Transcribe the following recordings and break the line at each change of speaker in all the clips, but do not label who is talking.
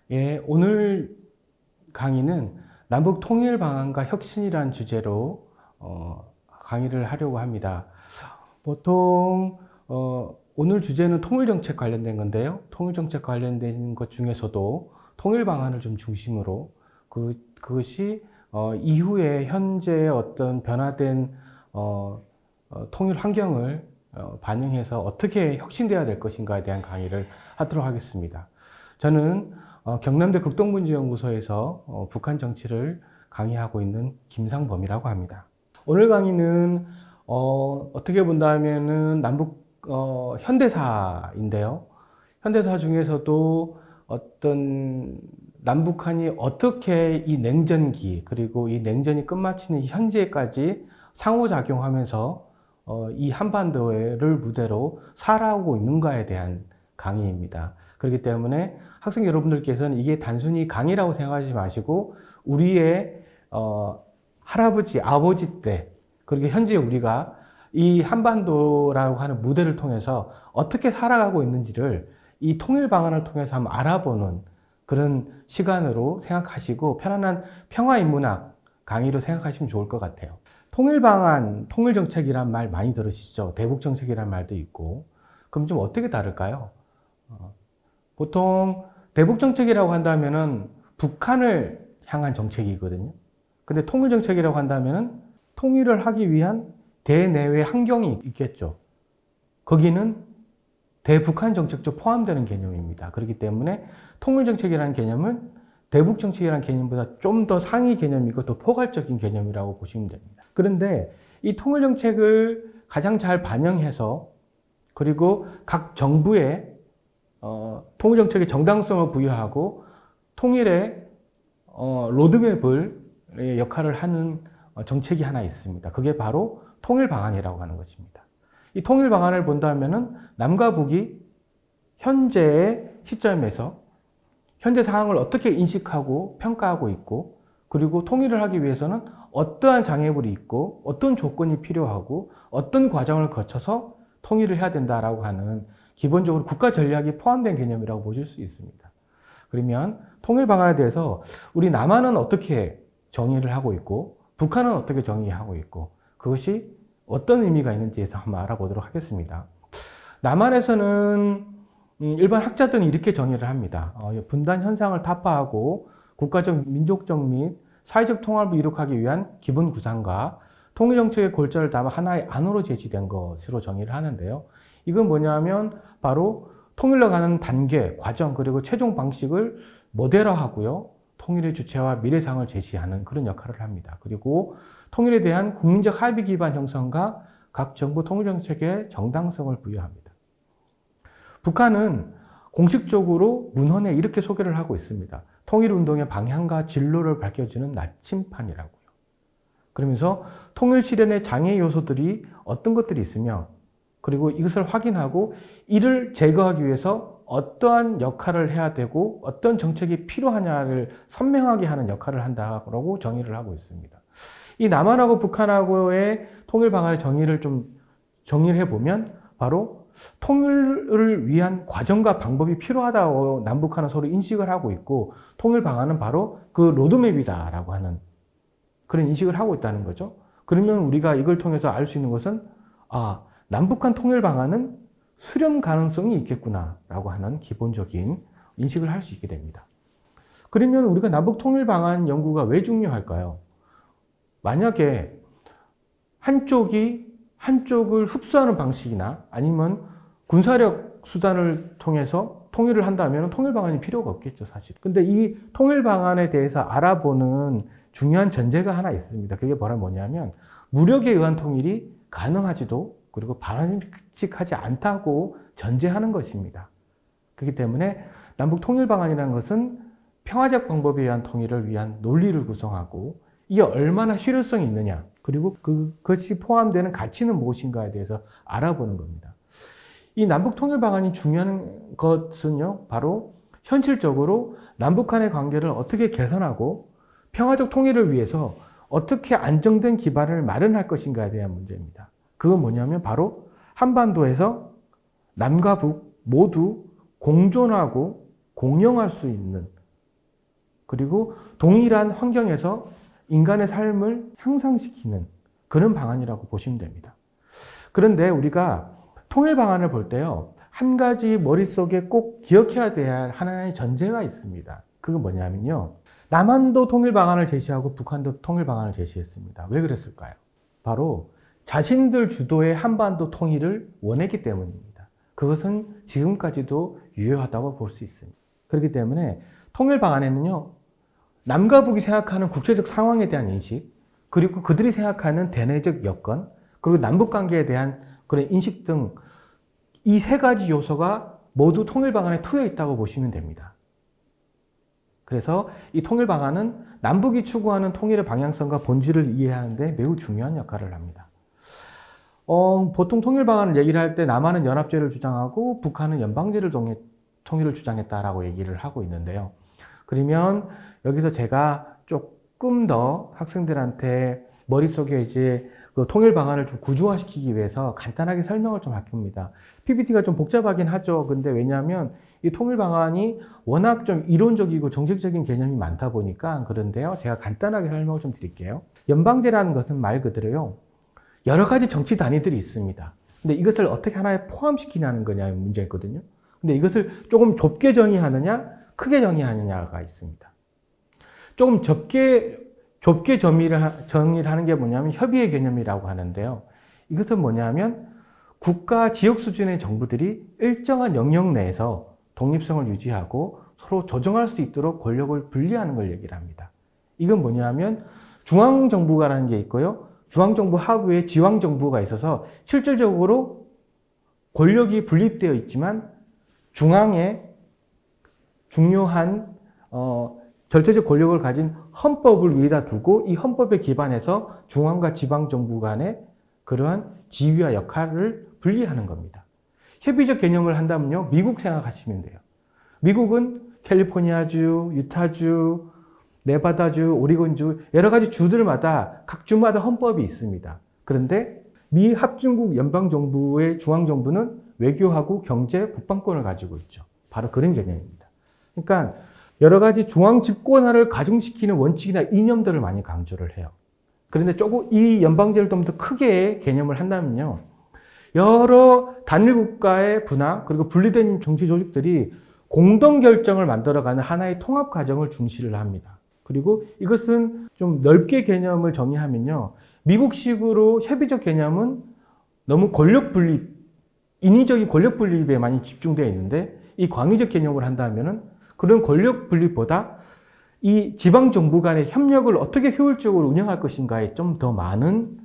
오늘 강의는 남북 통일 방안과 혁신이라는 주제로 강의를 하려고 합니다. 보통 오늘 주제는 통일정책 관련된 건데요. 통일정책 관련된 것 중에서도 통일 방안을 좀 중심으로 그것이 이후에 현재의 어떤 변화된 통일 환경을 반영해서 어떻게 혁신되어야 될 것인가에 대한 강의를 하도록 하겠습니다. 저는 경남대 극동문제연구소에서 북한 정치를 강의하고 있는 김상범이라고 합니다. 오늘 강의는 어떻게 본다면은 남북 현대사인데요. 현대사 중에서도 어떤 남북한이 어떻게 이 냉전기 그리고 이 냉전이 끝마치는 현재까지 상호작용하면서 이 한반도를 무대로 살아오고 있는가에 대한 강의입니다. 그렇기 때문에 학생 여러분들께서는 이게 단순히 강의라고 생각하지 마시고 우리의 할아버지, 아버지 때 그리고 현재 우리가 이 한반도라고 하는 무대를 통해서 어떻게 살아가고 있는지를 이 통일 방안을 통해서 한번 알아보는 그런 시간으로 생각하시고 편안한 평화인문학 강의로 생각하시면 좋을 것 같아요. 통일 방안, 통일정책이란 말 많이 들으시죠? 대북정책이란 말도 있고. 그럼 좀 어떻게 다를까요? 보통 대북정책이라고 한다면은 북한을 향한 정책이거든요. 근데 통일정책이라고 한다면은 통일을 하기 위한 대내외 환경이 있겠죠. 거기는 대북한 정책도 포함되는 개념입니다. 그렇기 때문에 통일정책이라는 개념은 대북정책이라는 개념보다 좀 더 상위 개념이고 더 포괄적인 개념이라고 보시면 됩니다. 그런데 이 통일정책을 가장 잘 반영해서 그리고 각 정부의 통일정책의 정당성을 부여하고 통일의 로드맵을 역할을 하는 정책이 하나 있습니다. 그게 바로 통일방안이라고 하는 것입니다. 이 통일방안을 본다면은 남과 북이 현재의 시점에서 현재 상황을 어떻게 인식하고 평가하고 있고 그리고 통일을 하기 위해서는 어떠한 장애물이 있고 어떤 조건이 필요하고 어떤 과정을 거쳐서 통일을 해야 된다라고 하는 기본적으로 국가 전략이 포함된 개념이라고 보실 수 있습니다. 그러면 통일 방안에 대해서 우리 남한은 어떻게 정의를 하고 있고 북한은 어떻게 정의하고 있고 그것이 어떤 의미가 있는지에 대해서 한번 알아보도록 하겠습니다. 남한에서는 일반 학자들은 이렇게 정의를 합니다. 분단 현상을 타파하고 국가적, 민족적 및 사회적 통합을 이룩하기 위한 기본 구상과 통일정책의 골자를 담아 하나의 안으로 제시된 것으로 정의를 하는데요. 이건 뭐냐면 바로 통일로 가는 단계, 과정 그리고 최종 방식을 모델화하고요. 통일의 주체와 미래상을 제시하는 그런 역할을 합니다. 그리고 통일에 대한 국민적 합의 기반 형성과 각 정부 통일정책의 정당성을 부여합니다. 북한은 공식적으로 문헌에 이렇게 소개를 하고 있습니다. 통일운동의 방향과 진로를 밝혀주는 나침판이라고요. 그러면서 통일 실현의 장애 요소들이 어떤 것들이 있으며 그리고 이것을 확인하고 이를 제거하기 위해서 어떠한 역할을 해야 되고 어떤 정책이 필요하냐를 선명하게 하는 역할을 한다고 정의를 하고 있습니다. 이 남한하고 북한하고의 통일 방안의 정리를 해보면 바로 통일을 위한 과정과 방법이 필요하다고 남북한은 서로 인식을 하고 있고 통일 방안은 바로 그 로드맵이다라고 하는 그런 인식을 하고 있다는 거죠. 그러면 우리가 이걸 통해서 알 수 있는 것은 남북한 통일 방안은 수렴 가능성이 있겠구나라고 하는 기본적인 인식을 할 수 있게 됩니다. 그러면 우리가 남북 통일 방안 연구가 왜 중요할까요? 만약에 한쪽을 흡수하는 방식이나 아니면 군사력 수단을 통해서 통일을 한다면 통일 방안이 필요가 없겠죠, 사실. 근데 이 통일 방안에 대해서 알아보는 중요한 전제가 하나 있습니다. 그게 뭐냐면 무력에 의한 통일이 가능하지도 그리고 바람직하지 않다고 전제하는 것입니다. 그렇기 때문에 남북 통일 방안이라는 것은 평화적 방법에 의한 통일을 위한 논리를 구성하고 이게 얼마나 실효성이 있느냐 그리고 그것이 포함되는 가치는 무엇인가에 대해서 알아보는 겁니다. 이 남북 통일 방안이 중요한 것은요, 바로 현실적으로 남북한의 관계를 어떻게 개선하고 평화적 통일을 위해서 어떻게 안정된 기반을 마련할 것인가에 대한 문제입니다. 그건 뭐냐면 바로 한반도에서 남과 북 모두 공존하고 공영할 수 있는 그리고 동일한 환경에서 인간의 삶을 향상시키는 그런 방안이라고 보시면 됩니다. 그런데 우리가 통일 방안을 볼 때요, 한 가지 머릿속에 꼭 기억해야 될 하나의 전제가 있습니다. 그건 뭐냐면요, 남한도 통일 방안을 제시하고 북한도 통일 방안을 제시했습니다. 왜 그랬을까요? 바로 자신들 주도의 한반도 통일을 원했기 때문입니다. 그것은 지금까지도 유효하다고 볼 수 있습니다. 그렇기 때문에 통일 방안에는요, 남과 북이 생각하는 국제적 상황에 대한 인식, 그리고 그들이 생각하는 대내적 여건, 그리고 남북관계에 대한 그런 인식 등 이 세 가지 요소가 모두 통일 방안에 투여 있다고 보시면 됩니다. 그래서 이 통일 방안은 남북이 추구하는 통일의 방향성과 본질을 이해하는 데 매우 중요한 역할을 합니다. 보통 통일 방안을 얘기를 할 때 남한은 연합제를 주장하고 북한은 연방제를 통일을 주장했다라고 얘기를 하고 있는데요. 그러면 여기서 제가 조금 더 학생들한테 머릿속에 이제 그 통일 방안을 좀 구조화시키기 위해서 간단하게 설명을 좀 할 겁니다. PPT가 좀 복잡하긴 하죠. 근데 왜냐하면 이 통일 방안이 워낙 좀 이론적이고 정책적인 개념이 많다 보니까 그런데요. 제가 간단하게 설명을 좀 드릴게요. 연방제라는 것은 말 그대로요, 여러 가지 정치 단위들이 있습니다. 근데 이것을 어떻게 하나에 포함시키냐는 거냐의 문제거든요. 근데 이것을 조금 좁게 정의하느냐, 크게 정의하느냐가 있습니다. 조금 좁게 정의를 하는 게 뭐냐면 협의의 개념이라고 하는데요. 이것은 뭐냐면 국가 지역 수준의 정부들이 일정한 영역 내에서 독립성을 유지하고 서로 조정할 수 있도록 권력을 분리하는 걸 얘기를 합니다. 이건 뭐냐면 중앙정부가라는 게 있고요. 중앙정부 하부에 지방정부가 있어서 실질적으로 권력이 분립되어 있지만 중앙에 중요한 절대적 권력을 가진 헌법을 위에다 두고 이 헌법에 기반해서 중앙과 지방정부 간의 그러한 지위와 역할을 분리하는 겁니다. 협의적 개념을 한다면요, 미국 생각하시면 돼요. 미국은 캘리포니아주, 유타주, 네바다주, 오리곤주 여러 가지 주들마다 각 주마다 헌법이 있습니다. 그런데 미 합중국 연방정부의 중앙정부는 외교하고 경제, 국방권을 가지고 있죠. 바로 그런 개념입니다. 그러니까 여러 가지 중앙 집권화를 가중시키는 원칙이나 이념들을 많이 강조를 해요. 그런데 조금 이 연방제를 좀 더 크게 개념을 한다면요, 여러 단일 국가의 분화 그리고 분리된 정치 조직들이 공동 결정을 만들어가는 하나의 통합 과정을 중시를 합니다. 그리고 이것은 좀 넓게 개념을 정의하면요, 미국식으로 협의적 개념은 너무 권력 분립, 인위적인 권력 분립에 많이 집중되어 있는데, 이 광의적 개념을 한다면은 그런 권력 분립보다 이 지방정부 간의 협력을 어떻게 효율적으로 운영할 것인가에 좀 더 많은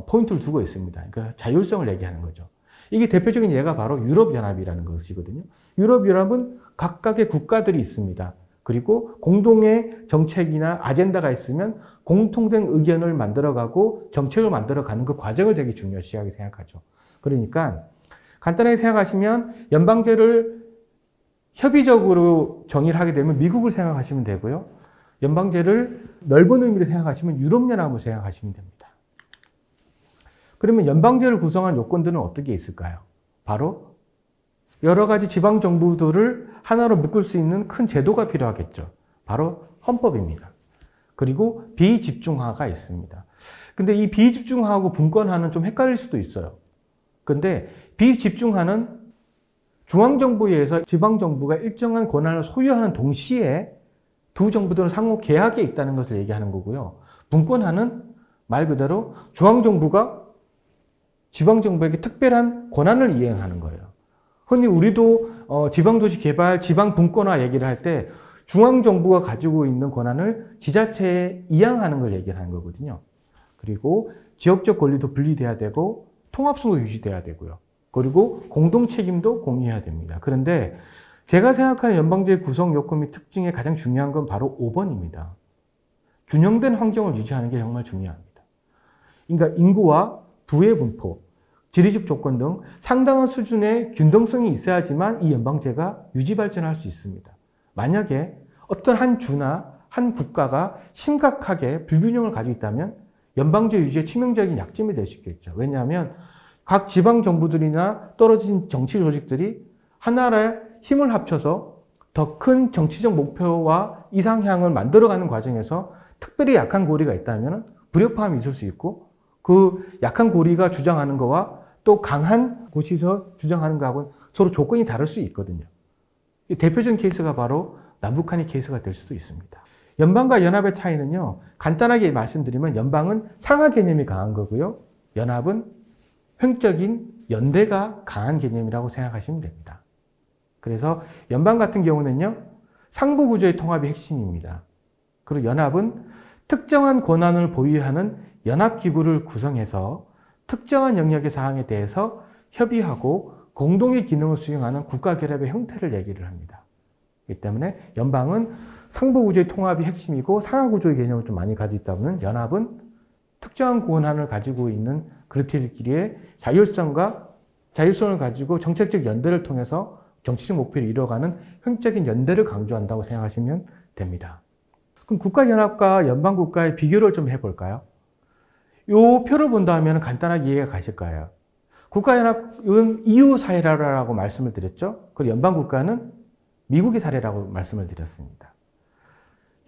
포인트를 두고 있습니다. 그러니까 자율성을 얘기하는 거죠. 이게 대표적인 예가 바로 유럽연합이라는 것이거든요. 유럽연합은 각각의 국가들이 있습니다. 그리고 공동의 정책이나 아젠다가 있으면 공통된 의견을 만들어가고 정책을 만들어가는 그 과정을 되게 중요시하게 생각하죠. 그러니까 간단하게 생각하시면 연방제를 협의적으로 정의를 하게 되면 미국을 생각하시면 되고요. 연방제를 넓은 의미로 생각하시면 유럽연합을 생각하시면 됩니다. 그러면 연방제를 구성한 요건들은 어떻게 있을까요? 바로 여러 가지 지방정부들을 하나로 묶을 수 있는 큰 제도가 필요하겠죠. 바로 헌법입니다. 그리고 비집중화가 있습니다. 근데 이 비집중화하고 분권화는 좀 헷갈릴 수도 있어요. 근데 비집중화는 중앙정부에 의해서 지방정부가 일정한 권한을 소유하는 동시에 두 정부들은 상호 계약에 있다는 것을 얘기하는 거고요. 분권화는 말 그대로 중앙정부가 지방정부에게 특별한 권한을 이행하는 거예요. 흔히 우리도 지방도시 개발, 지방분권화 얘기를 할 때 중앙정부가 가지고 있는 권한을 지자체에 이양하는 걸 얘기를 하는 거거든요. 그리고 지역적 권리도 분리돼야 되고 통합성도 유지돼야 되고요. 그리고 공동 책임도 공유해야 됩니다. 그런데 제가 생각하는 연방제 구성 요건 및 특징의 가장 중요한 건 바로 5번입니다. 균형된 환경을 유지하는 게 정말 중요합니다. 그러니까 인구와 부의 분포, 지리적 조건 등 상당한 수준의 균등성이 있어야지만 이 연방제가 유지 발전할 수 있습니다. 만약에 어떤 한 주나 한 국가가 심각하게 불균형을 가지고 있다면 연방제 유지에 치명적인 약점이 될 수 있겠죠. 왜냐하면 각 지방정부들이나 떨어진 정치 조직들이 하나의 힘을 합쳐서 더 큰 정치적 목표와 이상향을 만들어가는 과정에서 특별히 약한 고리가 있다면 불협화음이 있을 수 있고 그 약한 고리가 주장하는 거와 또 강한 곳에서 주장하는 거하고는 서로 조건이 다를 수 있거든요. 대표적인 케이스가 바로 남북한의 케이스가 될 수도 있습니다. 연방과 연합의 차이는요, 간단하게 말씀드리면 연방은 상하 개념이 강한 거고요. 연합은 횡적인 연대가 강한 개념이라고 생각하시면 됩니다. 그래서 연방 같은 경우는요, 상부 구조의 통합이 핵심입니다. 그리고 연합은 특정한 권한을 보유하는 연합기구를 구성해서 특정한 영역의 사항에 대해서 협의하고 공동의 기능을 수행하는 국가결합의 형태를 얘기를 합니다. 그렇기 때문에 연방은 상부 구조의 통합이 핵심이고 상하 구조의 개념을 좀 많이 가지고 있다 보면 연합은 특정한 권한을 가지고 있는 그룹들끼리의 자율성을 가지고 정책적 연대를 통해서 정치적 목표를 이루어가는 횡적인 연대를 강조한다고 생각하시면 됩니다. 그럼 국가연합과 연방국가의 비교를 좀 해볼까요? 이 표를 본다면 간단하게 이해가 가실 거예요. 국가연합은 EU 사례라고 말씀을 드렸죠. 그리고 연방국가는 미국의 사례라고 말씀을 드렸습니다.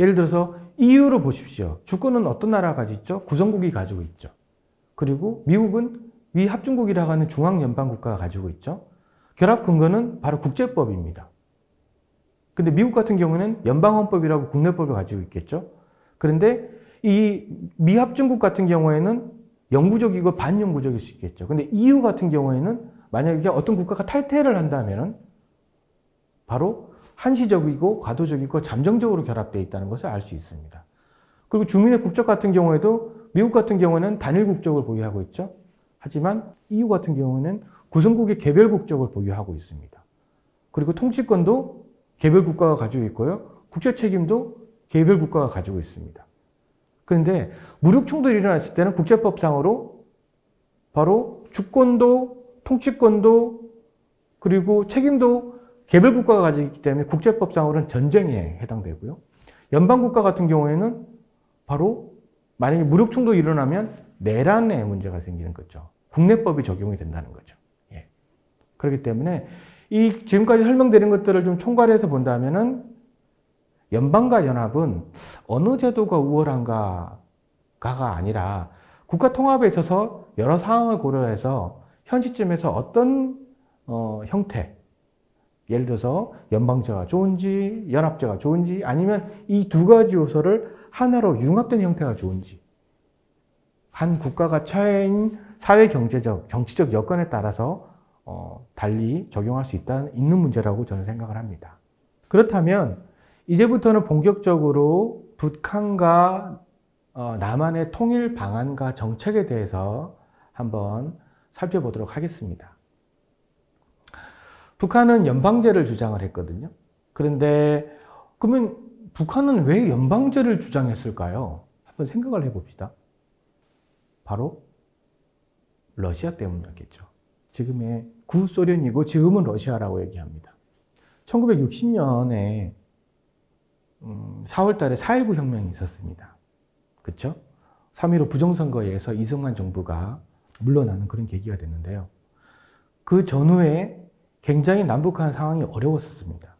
예를 들어서 EU를 보십시오. 주권은 어떤 나라가 가지고 있죠? 구성국이 가지고 있죠. 그리고 미국은 미합중국이라고 하는 중앙연방국가가 가지고 있죠. 결합 근거는 바로 국제법입니다. 근데 미국 같은 경우는 연방헌법이라고 국내법을 가지고 있겠죠. 그런데 이 미합중국 같은 경우에는 영구적이고 반영구적일 수 있겠죠. 근데 EU 같은 경우에는 만약에 어떤 국가가 탈퇴를 한다면 바로 한시적이고 과도적이고 잠정적으로 결합되어 있다는 것을 알 수 있습니다. 그리고 주민의 국적 같은 경우에도 미국 같은 경우는 단일 국적을 보유하고 있죠. 하지만 EU 같은 경우는 구성국의 개별 국적을 보유하고 있습니다. 그리고 통치권도 개별 국가가 가지고 있고요. 국제 책임도 개별 국가가 가지고 있습니다. 그런데 무력 충돌이 일어났을 때는 국제법상으로 바로 주권도 통치권도 그리고 책임도 개별 국가가 가지고 있기 때문에 국제법상으로는 전쟁에 해당되고요. 연방국가 같은 경우에는 바로 만약에 무력 충돌이 일어나면 내란의 문제가 생기는 거죠. 국내법이 적용이 된다는 거죠. 예. 그렇기 때문에 이 지금까지 설명드린 것들을 좀 총괄해서 본다면은 연방과 연합은 어느 제도가 우월한가가 아니라 국가 통합에 있어서 여러 상황을 고려해서 현 시점에서 어떤 형태, 예를 들어서 연방제가 좋은지 연합제가 좋은지 아니면 이 두 가지 요소를 하나로 융합된 형태가 좋은지 한 국가가 처해인 사회, 경제적, 정치적 여건에 따라서 달리 적용할 수 있는 문제라고 저는 생각을 합니다. 그렇다면 이제부터는 본격적으로 북한과 남한의 통일 방안과 정책에 대해서 한번 살펴보도록 하겠습니다. 북한은 연방제를 주장을 했거든요. 그런데 그러면 북한은 왜 연방제를 주장했을까요? 한번 생각을 해봅시다. 바로 러시아 때문이었겠죠. 지금의 구소련이고 지금은 러시아라고 얘기합니다. 1960년에 4월 달에 4.19 혁명이 있었습니다. 그렇죠? 3.15 부정선거에 의해서 이승만 정부가 물러나는 그런 계기가 됐는데요. 그 전후에 굉장히 남북한 상황이 어려웠었습니다.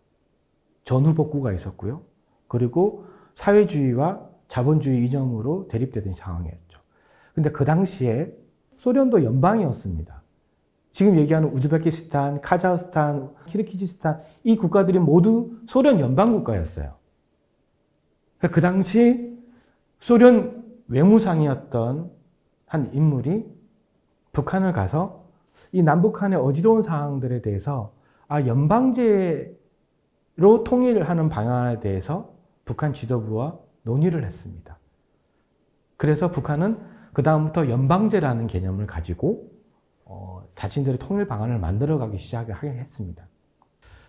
전후복구가 있었고요. 그리고 사회주의와 자본주의 이념으로 대립되던 상황이었죠. 근데 그 당시에 소련도 연방이었습니다. 지금 얘기하는 우즈베키스탄, 카자흐스탄, 키르기즈스탄 이 국가들이 모두 소련 연방 국가였어요. 그 당시 소련 외무상이었던 한 인물이 북한을 가서 이 남북한의 어지러운 상황들에 대해서 연방제로 통일하는 방안에 대해서 북한 지도부와 논의를 했습니다. 그래서 북한은 그 다음부터 연방제라는 개념을 가지고 자신들의 통일 방안을 만들어가기 시작하긴 했습니다.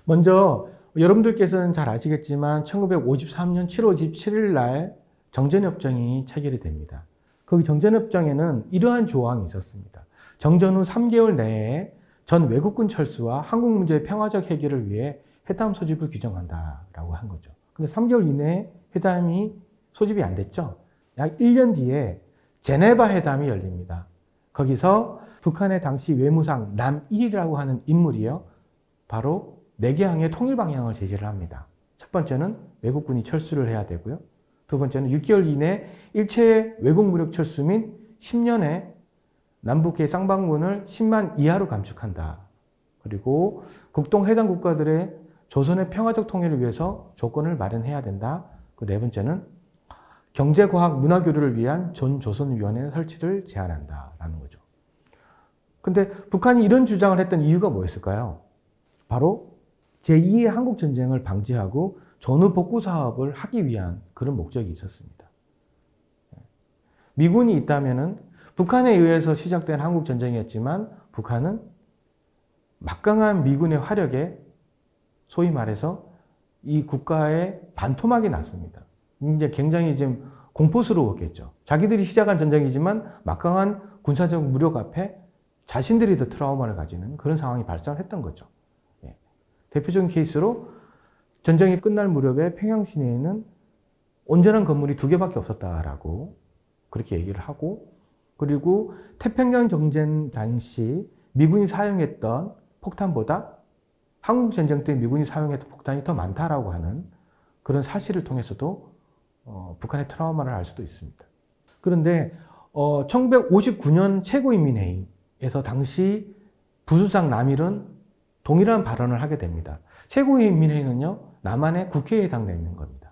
먼저 여러분들께서는 잘 아시겠지만 1953년 7월 27일 날 정전협정이 체결이 됩니다. 거기 정전협정에는 이러한 조항이 있었습니다. 정전 후 3개월 내에 전 외국군 철수와 한국 문제의 평화적 해결을 위해 회담 소집을 규정한다라고 한 거죠. 근데 3개월 이내에 회담이 소집이 안 됐죠. 약 1년 뒤에 제네바 회담이 열립니다. 거기서 북한의 당시 외무상 남일이라고 하는 인물이요. 바로 내개항의 통일 방향을 제시를 합니다. 첫 번째는 외국군이 철수를 해야 되고요. 두 번째는 6개월 이내 일체 외국 무력 철수 및 10년에 남북의 쌍방군을 10만 이하로 감축한다. 그리고 국동 해당 국가들의 조선의 평화적 통일을 위해서 조건을 마련해야 된다. 그 네 번째는 경제, 과학, 문화 교류를 위한 전조선위원회 설치를 제안한다라는 거죠. 근데 북한이 이런 주장을 했던 이유가 뭐였을까요? 바로 제2의 한국전쟁을 방지하고 전후 복구 사업을 하기 위한 그런 목적이 있었습니다. 미군이 있다면은 북한에 의해서 시작된 한국전쟁이었지만 북한은 막강한 미군의 화력에 소위 말해서 이 국가의 반토막이 났습니다. 이제 굉장히 좀 공포스러웠겠죠. 자기들이 시작한 전쟁이지만 막강한 군사적 무력 앞에 자신들이 더 트라우마를 가지는 그런 상황이 발생했던 거죠. 예. 대표적인 케이스로 전쟁이 끝날 무렵에 평양 시내에는 온전한 건물이 2개밖에 없었다라고 그렇게 얘기를 하고, 그리고 태평양 정전 당시 미군이 사용했던 폭탄보다 한국전쟁 때 미군이 사용했던 폭탄이 더 많다라고 하는 그런 사실을 통해서도 북한의 트라우마를 알 수도 있습니다. 그런데 1959년 최고인민회의에서 당시 부수상 남일은 동일한 발언을 하게 됩니다. 최고인민회의는요, 남한의 국회에 해당되는 겁니다.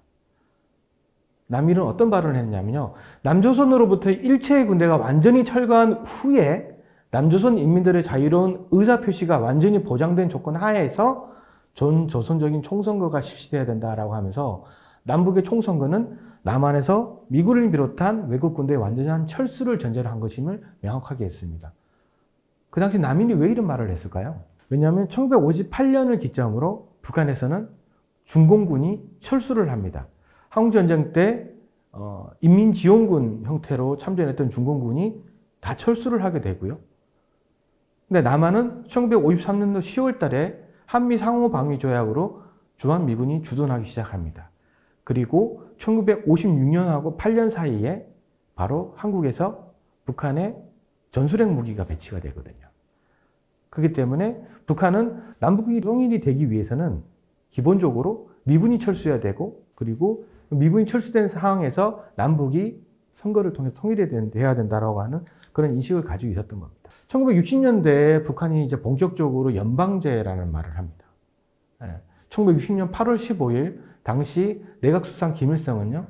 남일은 어떤 발언을 했냐면요, 남조선으로부터 일체의 군대가 완전히 철거한 후에 남조선 인민들의 자유로운 의사표시가 완전히 보장된 조건 하에서 전조선적인 총선거가 실시돼야 된다라고 하면서 남북의 총선거는 남한에서 미군을 비롯한 외국 군대의 완전한 철수를 전제로 한 것임을 명확하게 했습니다. 그 당시 남일이 왜 이런 말을 했을까요? 왜냐하면 1958년을 기점으로 북한에서는 중공군이 철수를 합니다. 한국전쟁 때 인민지원군 형태로 참전했던 중공군이 다 철수를 하게 되고요. 근데 남한은 1953년도 10월 달에 한미 상호방위조약으로 주한미군이 주둔하기 시작합니다. 그리고 1956년하고 8년 사이에 바로 한국에서 북한의 전술핵 무기가 배치가 되거든요. 그렇기 때문에 북한은 남북이 통일이 되기 위해서는 기본적으로 미군이 철수해야 되고, 그리고 미군이 철수된 상황에서 남북이 선거를 통해서 통일이 돼야 된다라고 하는 그런 인식을 가지고 있었던 겁니다. 1960년대에 북한이 이제 본격적으로 연방제라는 말을 합니다. 1960년 8월 15일 당시 내각수상 김일성은요,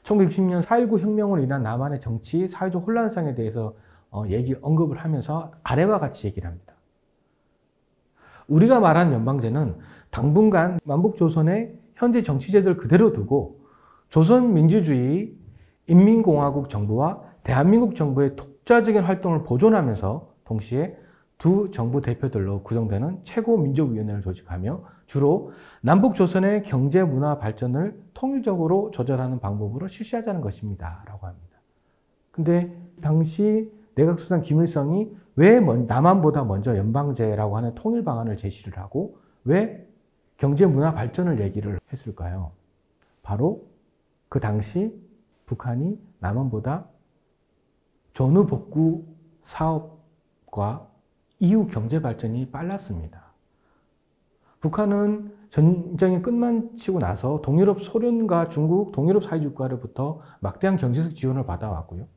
1960년 4.19 혁명으로 인한 남한의 정치, 사회적 혼란상에 대해서 언급을 하면서 아래와 같이 얘기를 합니다. 우리가 말하는 연방제는 당분간 남북조선의 현재 정치제도를 그대로 두고 조선민주주의 인민공화국 정부와 대한민국 정부의 독자적인 활동을 보존하면서 동시에 두 정부 대표들로 구성되는 최고민족위원회를 조직하며 주로 남북조선의 경제 문화 발전을 통일적으로 조절하는 방법으로 실시하자는 것입니다. 라고 합니다. 근데 당시 내각수상 김일성이 왜 남한보다 먼저 연방제라고 하는 통일 방안을 제시를 하고 왜 경제 문화 발전을 얘기를 했을까요? 바로 그 당시 북한이 남한보다 전후 복구 사업과 이후 경제 발전이 빨랐습니다. 북한은 전쟁이 끝마치고 나서 동유럽 소련과 중국, 동유럽 사회주의국가로부터 막대한 경제적 지원을 받아왔고요.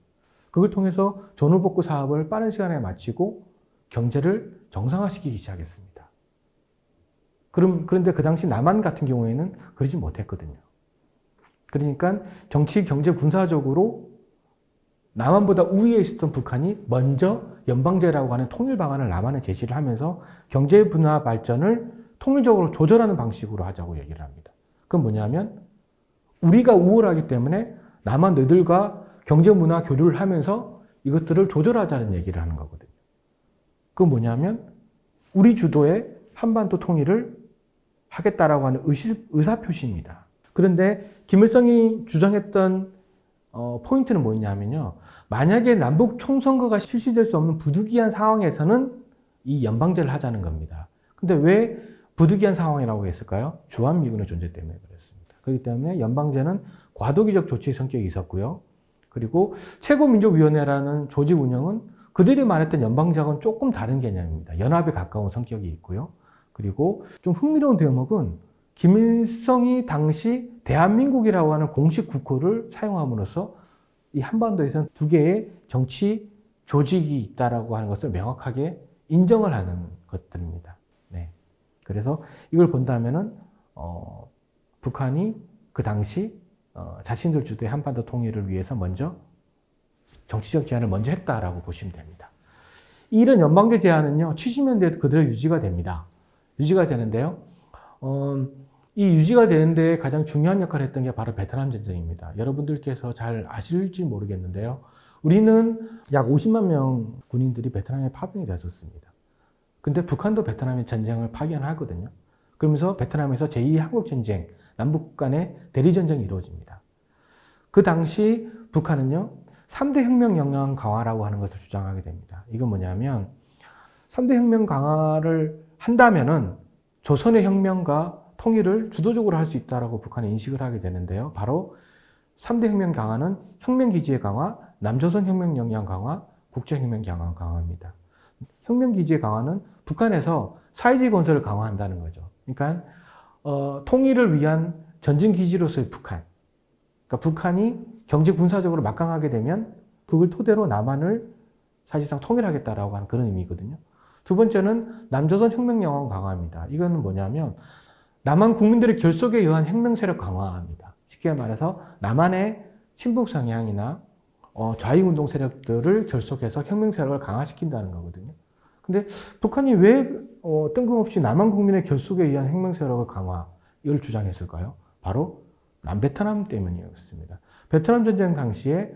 그걸 통해서 전후 복구 사업을 빠른 시간에 마치고 경제를 정상화시키기 시작했습니다. 그런데 그 당시 남한 같은 경우에는 그러지 못했거든요. 그러니까 정치, 경제, 군사적으로 남한보다 우위에 있었던 북한이 먼저 연방제라고 하는 통일 방안을 남한에 제시를 하면서 경제 분화 발전을 통일적으로 조절하는 방식으로 하자고 얘기를 합니다. 그건 뭐냐면 우리가 우월하기 때문에 남한 너희들과 경제 문화 교류를 하면서 이것들을 조절하자는 얘기를 하는 거거든요. 그건 뭐냐면 우리 주도의 한반도 통일을 하겠다라고 하는 의사표시입니다. 그런데 김일성이 주장했던 포인트는 뭐냐면요. 만약에 남북 총선거가 실시될 수 없는 부득이한 상황에서는 이 연방제를 하자는 겁니다. 근데 왜 부득이한 상황이라고 했을까요? 주한미군의 존재 때문에 그랬습니다. 그렇기 때문에 연방제는 과도기적 조치의 성격이 있었고요. 그리고 최고민족위원회라는 조직 운영은 그들이 말했던 연방제하고는 조금 다른 개념입니다. 연합에 가까운 성격이 있고요. 그리고 좀 흥미로운 대목은 김일성이 당시 대한민국이라고 하는 공식 국호를 사용함으로써 이 한반도에서는 두 개의 정치 조직이 있다라고 하는 것을 명확하게 인정을 하는 것들입니다. 네. 그래서 이걸 본다면은 북한이 그 당시 자신들 주도의 한반도 통일을 위해서 먼저 정치적 제안을 먼저 했다라고 보시면 됩니다. 이런 연방제 제안은요, 70년대에도 그대로 유지가 됩니다. 유지가 되는데요. 이 유지가 되는데 가장 중요한 역할을 했던 게 바로 베트남 전쟁입니다. 여러분들께서 잘 아실지 모르겠는데요. 우리는 약 50만 명 군인들이 베트남에 파병이 됐었습니다. 근데 북한도 베트남에 전쟁을 파견하거든요. 그러면서 베트남에서 제2 한국전쟁, 남북 간의 대리전쟁이 이루어집니다. 그 당시 북한은요, 3대 혁명 역량 강화라고 하는 것을 주장하게 됩니다. 이건 뭐냐면 3대 혁명 강화를 한다면은 조선의 혁명과 통일을 주도적으로 할 수 있다라고 북한이 인식을 하게 되는데요. 바로 3대 혁명 강화는 혁명기지의 강화, 남조선 혁명 역량 강화, 국제혁명 강화입니다. 혁명기지의 강화는 북한에서 사회주의 건설을 강화한다는 거죠. 그러니까 통일을 위한 전진기지로서의 북한. 그러니까 북한이 경제 군사적으로 막강하게 되면 그걸 토대로 남한을 사실상 통일하겠다라고 하는 그런 의미거든요. 두 번째는 남조선 혁명 역량 강화입니다. 이거는 뭐냐면 남한 국민들의 결속에 의한 혁명 세력 강화입니다. 쉽게 말해서 남한의 친북 성향이나 좌익운동 세력들을 결속해서 혁명 세력을 강화시킨다는 거거든요. 근데 북한이 왜 뜬금없이 남한 국민의 결속에 의한 혁명 세력을 강화, 이걸 주장했을까요? 바로 남베트남 때문이었습니다. 베트남 전쟁 당시에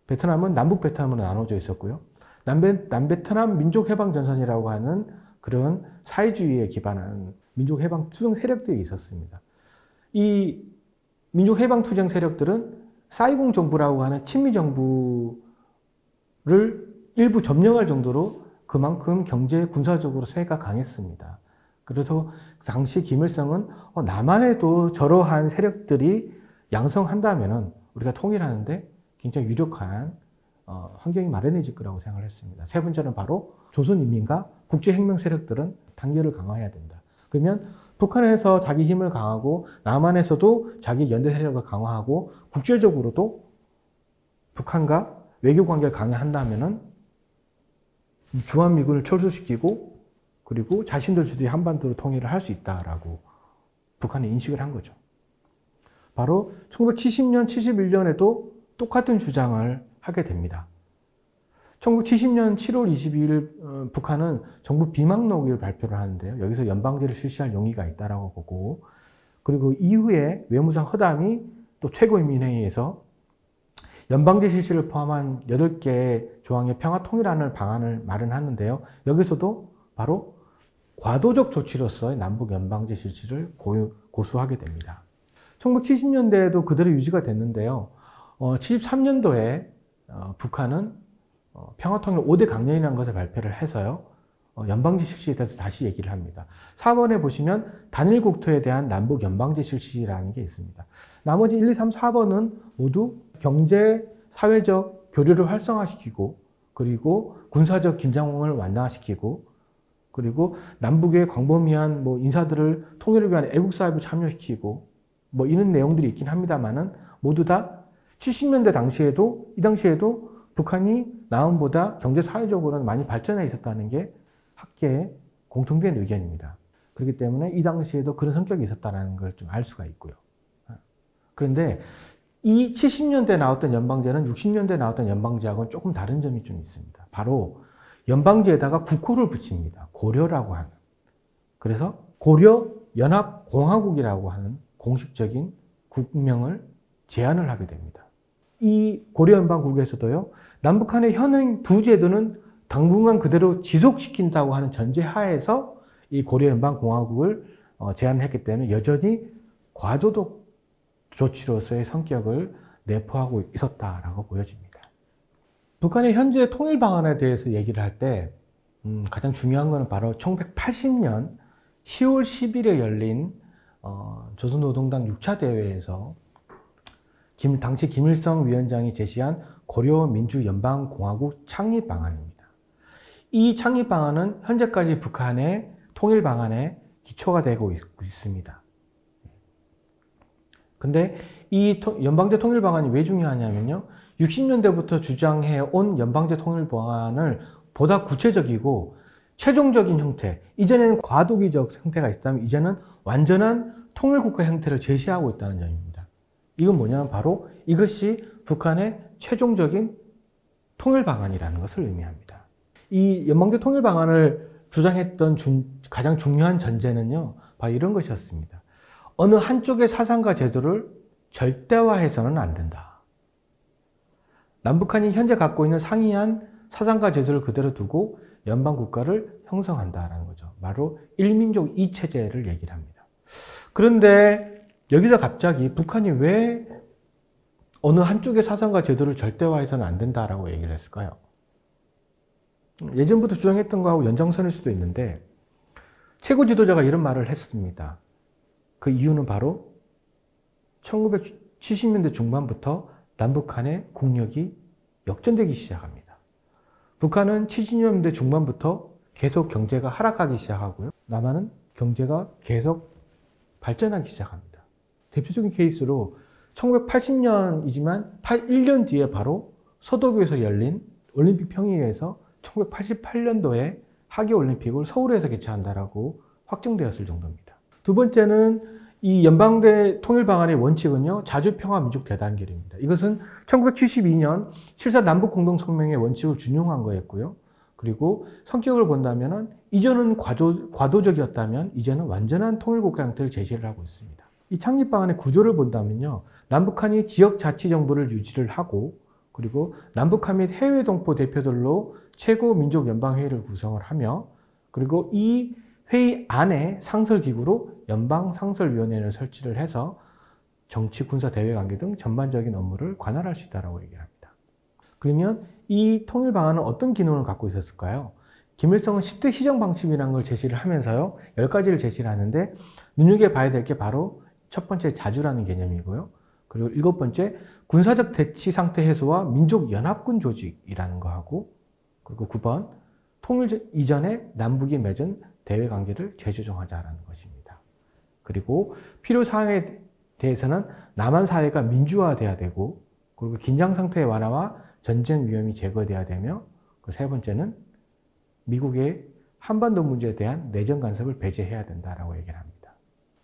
베트남은 남북 베트남으로 나눠져 있었고요. 남베트남 민족해방전선이라고 하는 그런 사회주의에 기반한 민족해방 투쟁 세력들이 있었습니다. 이 민족해방 투쟁 세력들은 사이공 정부라고 하는 친미 정부를 일부 점령할 정도로 그만큼 경제 군사적으로 세가 강했습니다. 그래서 당시 김일성은 남한에도 저러한 세력들이 양성한다면은 우리가 통일하는데 굉장히 유력한 환경이 마련해질 거라고 생각을 했습니다. 세 번째는 바로 조선인민과 국제혁명 세력들은 단결을 강화해야 된다. 그러면 북한에서 자기 힘을 강하고 남한에서도 자기 연대 세력을 강화하고 국제적으로도 북한과 외교 관계를 강화한다면은 주한미군을 철수시키고 그리고 자신들 주도의 한반도로 통일을 할 수 있다라고 북한이 인식을 한 거죠. 바로 1970년, 71년에도 똑같은 주장을 하게 됩니다. 1970년 7월 22일 북한은 정부 비망록을 발표를 하는데요. 여기서 연방제를 실시할 용의가 있다라고 보고, 그리고 이후에 외무상 허담이 또 최고인민회의에서 연방제 실시를 포함한 8개의 조항의 평화통일안을 방안을 마련하는데요. 여기서도 바로 과도적 조치로서의 남북 연방제 실시를 고수하게 됩니다. 1970년대에도 그대로 유지가 됐는데요. 73년도에 북한은 평화통일 5대 강령이라는 것을 발표를 해서요. 연방제 실시에 대해서 다시 얘기를 합니다. 4번에 보시면 단일 국토에 대한 남북 연방제 실시라는 게 있습니다. 나머지 1, 2, 3, 4번은 모두 경제, 사회적 교류를 활성화시키고 그리고 군사적 긴장을 완화시키고 그리고 남북의 광범위한 인사들을 통일을 위한 애국사업에 참여시키고 이런 내용들이 있긴 합니다만은 모두 다 70년대 당시에도 이 당시에도 북한이 남한보다 경제 사회적으로는 많이 발전해 있었다는 게 학계의 공통된 의견입니다. 그렇기 때문에 이 당시에도 그런 성격이 있었다는 걸 좀 알 수가 있고요. 그런데 이 70년대에 나왔던 연방제는 60년대에 나왔던 연방제하고는 조금 다른 점이 좀 있습니다. 바로 연방제에다가 국호를 붙입니다. 고려라고 하는. 그래서 고려연합공화국이라고 하는 공식적인 국명을 제안을 하게 됩니다. 이 고려연방국에서도요, 남북한의 현행 두 제도는 당분간 그대로 지속시킨다고 하는 전제 하에서 이 고려연방공화국을 제안했기 때문에 여전히 과도적 조치로서의 성격을 내포하고 있었다라고 보여집니다. 북한의 현재 통일 방안에 대해서 얘기를 할 때 가장 중요한 것은 바로 1980년 10월 10일에 열린 조선노동당 6차 대회에서 당시 김일성 위원장이 제시한 고려민주연방공화국 창립 방안입니다. 이 창립 방안은 현재까지 북한의 통일 방안의 기초가 되고 있습니다. 근데 이 연방제 통일 방안이 왜 중요하냐면요. 60년대부터 주장해 온 연방제 통일 방안을 보다 구체적이고 최종적인 형태, 이전에는 과도기적 형태가 있다면 이제는 완전한 통일국가 형태를 제시하고 있다는 점입니다. 이건 뭐냐면 바로 이것이 북한의 최종적인 통일 방안이라는 것을 의미합니다. 이 연방제 통일 방안을 주장했던 가장 중요한 전제는요, 바로 이런 것이었습니다. 어느 한쪽의 사상과 제도를 절대화해서는 안 된다. 남북한이 현재 갖고 있는 상이한 사상과 제도를 그대로 두고 연방국가를 형성한다라는 거죠. 바로 일민족 이체제를 얘기를 합니다. 그런데 여기서 갑자기 북한이 왜 어느 한쪽의 사상과 제도를 절대화해서는 안 된다라고 얘기를 했을까요? 예전부터 주장했던 거하고 연장선일 수도 있는데 최고 지도자가 이런 말을 했습니다. 그 이유는 바로 1970년대 중반부터 남북한의 국력이 역전되기 시작합니다. 북한은 70년대 중반부터 계속 경제가 하락하기 시작하고요. 남한은 경제가 계속 발전하기 시작합니다. 대표적인 케이스로 1980년이지만 1년 뒤에 바로 서도구에서 열린 올림픽 평의회에서 1988년도에 하계올림픽을 서울에서 개최한다라고 확정되었을 정도입니다. 두 번째는 이 연방제 통일 방안의 원칙은요, 자주평화 민족 대단결입니다. 이것은 1972년 7.4 남북공동성명의 원칙을 준용한 거였고요. 그리고 성격을 본다면 이전은 과도적이었다면 이제는 완전한 통일국가 형태를 제시를 하고 있습니다. 이 창립 방안의 구조를 본다면요, 남북한이 지역자치정부를 유지를 하고 그리고 남북한 및 해외 동포 대표들로 최고민족연방회의를 구성을 하며 그리고 이 회의 안에 상설기구로 연방상설위원회를 설치를 해서 정치, 군사, 대외관계 등 전반적인 업무를 관할할 수 있다고 얘기합니다. 그러면 이 통일 방안은 어떤 기능을 갖고 있었을까요? 김일성은 10대 시정 방침이라는 걸 제시를 하면서요, 10가지를 제시를 하는데 눈여겨봐야 될 게 바로 첫 번째 자주라는 개념이고요. 그리고 7번째 군사적 대치 상태 해소와 민족연합군 조직이라는 거하고 그리고 9번 통일 이전에 남북이 맺은 대외관계를 재조정하자라는 것입니다. 그리고 필요사항에 대해서는 남한 사회가 민주화돼야 되고 그리고 긴장상태의 완화와 전쟁 위험이 제거돼야 되며 그 세 번째는 미국의 한반도 문제에 대한 내정 간섭을 배제해야 된다라고 얘기를 합니다.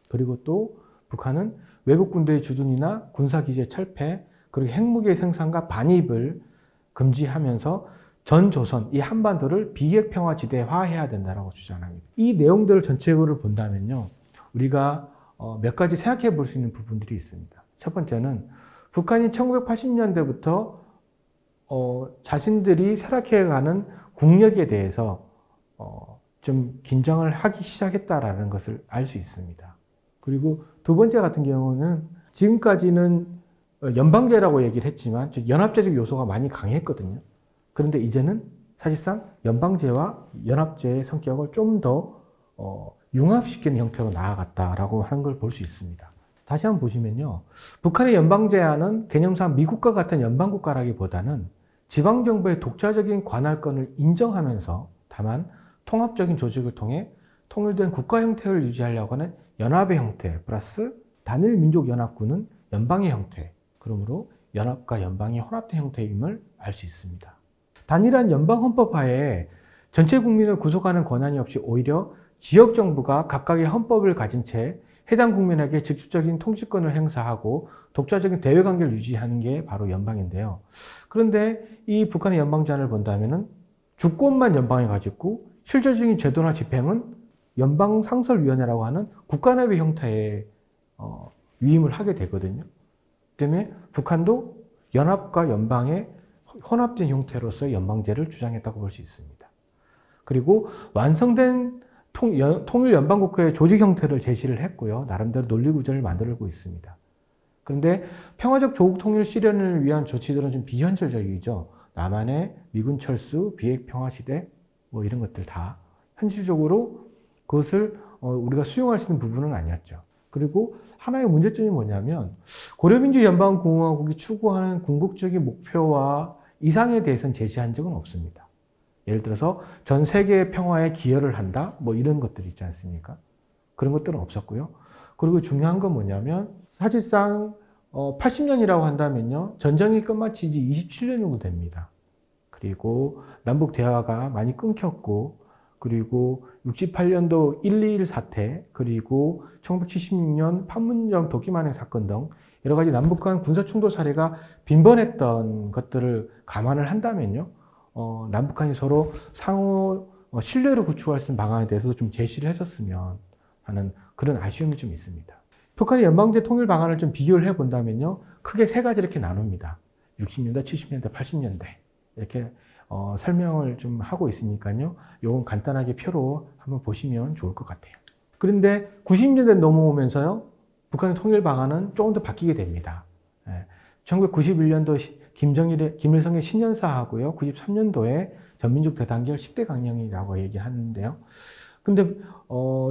그리고 또 북한은 외국 군대의 주둔이나 군사기지의 철폐 그리고 핵무기 생산과 반입을 금지하면서 전 조선, 이 한반도를 비핵평화지대화해야 된다고 주장합니다. 이 내용들을 전체적으로 본다면요, 우리가 몇 가지 생각해 볼 수 있는 부분들이 있습니다. 첫 번째는 북한이 1980년대부터 자신들이 쇠락해가는 국력에 대해서 좀 긴장을 하기 시작했다라는 것을 알 수 있습니다. 그리고 두 번째 같은 경우는 지금까지는 연방제라고 얘기를 했지만 연합제적 요소가 많이 강했거든요. 그런데 이제는 사실상 연방제와 연합제의 성격을 좀 더 융합시키는 형태로 나아갔다라고 하는 걸 볼 수 있습니다. 다시 한번 보시면요, 북한의 연방제안은 개념상 미국과 같은 연방국가라기보다는 지방정부의 독자적인 관할권을 인정하면서 다만 통합적인 조직을 통해 통일된 국가 형태를 유지하려고 하는 연합의 형태 플러스 단일 민족연합군은 연방의 형태, 그러므로 연합과 연방이 혼합된 형태임을 알 수 있습니다. 단일한 연방헌법하에 전체 국민을 구속하는 권한이 없이 오히려 지역정부가 각각의 헌법을 가진 채 해당 국민에게 직접적인 통치권을 행사하고 독자적인 대외관계를 유지하는 게 바로 연방인데요. 그런데 이 북한의 연방제안을 본다면 주권만 연방에 가지고 실질적인 제도나 집행은 연방상설위원회라고 하는 국가내의 형태의 위임을 하게 되거든요. 때문에 북한도 연합과 연방의 혼합된 형태로서의 연방제를 주장했다고 볼 수 있습니다. 그리고 완성된 통일 연방국가의 조직 형태를 제시를 했고요. 나름대로 논리구조를 만들고 있습니다. 그런데 평화적 조국 통일 실현을 위한 조치들은 좀 비현실적이죠. 남한의 미군 철수, 비핵 평화 시대 뭐 이런 것들 다 현실적으로 그것을 우리가 수용할 수 있는 부분은 아니었죠. 그리고 하나의 문제점이 뭐냐면 고려민주연방공화국이 추구하는 궁극적인 목표와 이상에 대해서는 제시한 적은 없습니다. 예를 들어서 전 세계의 평화에 기여를 한다 뭐 이런 것들이 있지 않습니까? 그런 것들은 없었고요. 그리고 중요한 건 뭐냐면 사실상 80년이라고 한다면요. 전쟁이 끝마친 지 27년 정도 됩니다. 그리고 남북 대화가 많이 끊겼고, 그리고 68년도 1.21 사태, 그리고 1976년 판문점 도끼만행 사건 등 여러 가지 남북 간 군사충돌 사례가 빈번했던 것들을 감안을 한다면요. 남북한이 서로 상호 신뢰를 구축할 수 있는 방안에 대해서도 좀 제시를 했었으면 하는 그런 아쉬움이 좀 있습니다. 북한의 연방제 통일 방안을 좀 비교를 해본다면요. 크게 세 가지 이렇게 나눕니다. 60년대, 70년대, 80년대. 이렇게 설명을 좀 하고 있으니까요. 요건 간단하게 표로 한번 보시면 좋을 것 같아요. 그런데 90년대 넘어오면서요. 북한의 통일 방안은 조금 더 바뀌게 됩니다. 1991년도 김일성의 신년사하고요. 93년도에 전민족 대단결 10대 강령이라고 얘기하는데요. 근데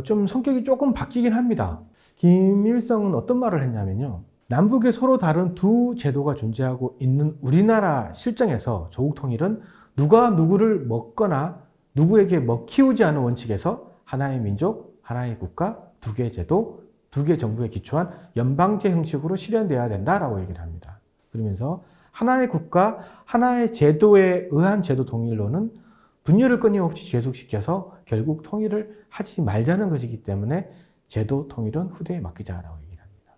좀 성격이 조금 바뀌긴 합니다. 김일성은 어떤 말을 했냐면요. 남북에 서로 다른 두 제도가 존재하고 있는 우리나라 실정에서 조국 통일은 누가 누구를 먹거나 누구에게 먹히우지 않은 원칙에서 하나의 민족, 하나의 국가, 두 개의 제도, 두 개의 정부에 기초한 연방제 형식으로 실현돼야 된다라고 얘기를 합니다. 그러면서 하나의 국가, 하나의 제도에 의한 제도 통일로는 분열을 끊임없이 계속시켜서 결국 통일을 하지 말자는 것이기 때문에 제도 통일은 후대에 맡기자라고 얘기를 합니다.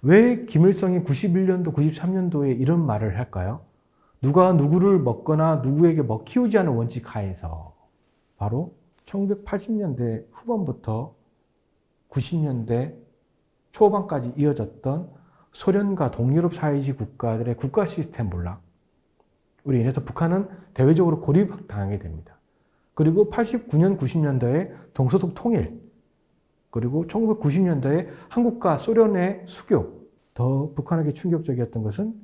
왜 김일성이 91년도, 93년도에 이런 말을 할까요? 누가 누구를 먹거나 누구에게 먹히우지 않은 원칙 하에서 바로 1980년대 후반부터 90년대 초반까지 이어졌던 소련과 동유럽 사회주의 국가들의 국가 시스템 몰락으로 인해서 북한은 대외적으로 고립당하게 됩니다. 그리고 89년, 90년대에 동서독 통일, 그리고 1990년대에 한국과 소련의 수교. 더 북한에게 충격적이었던 것은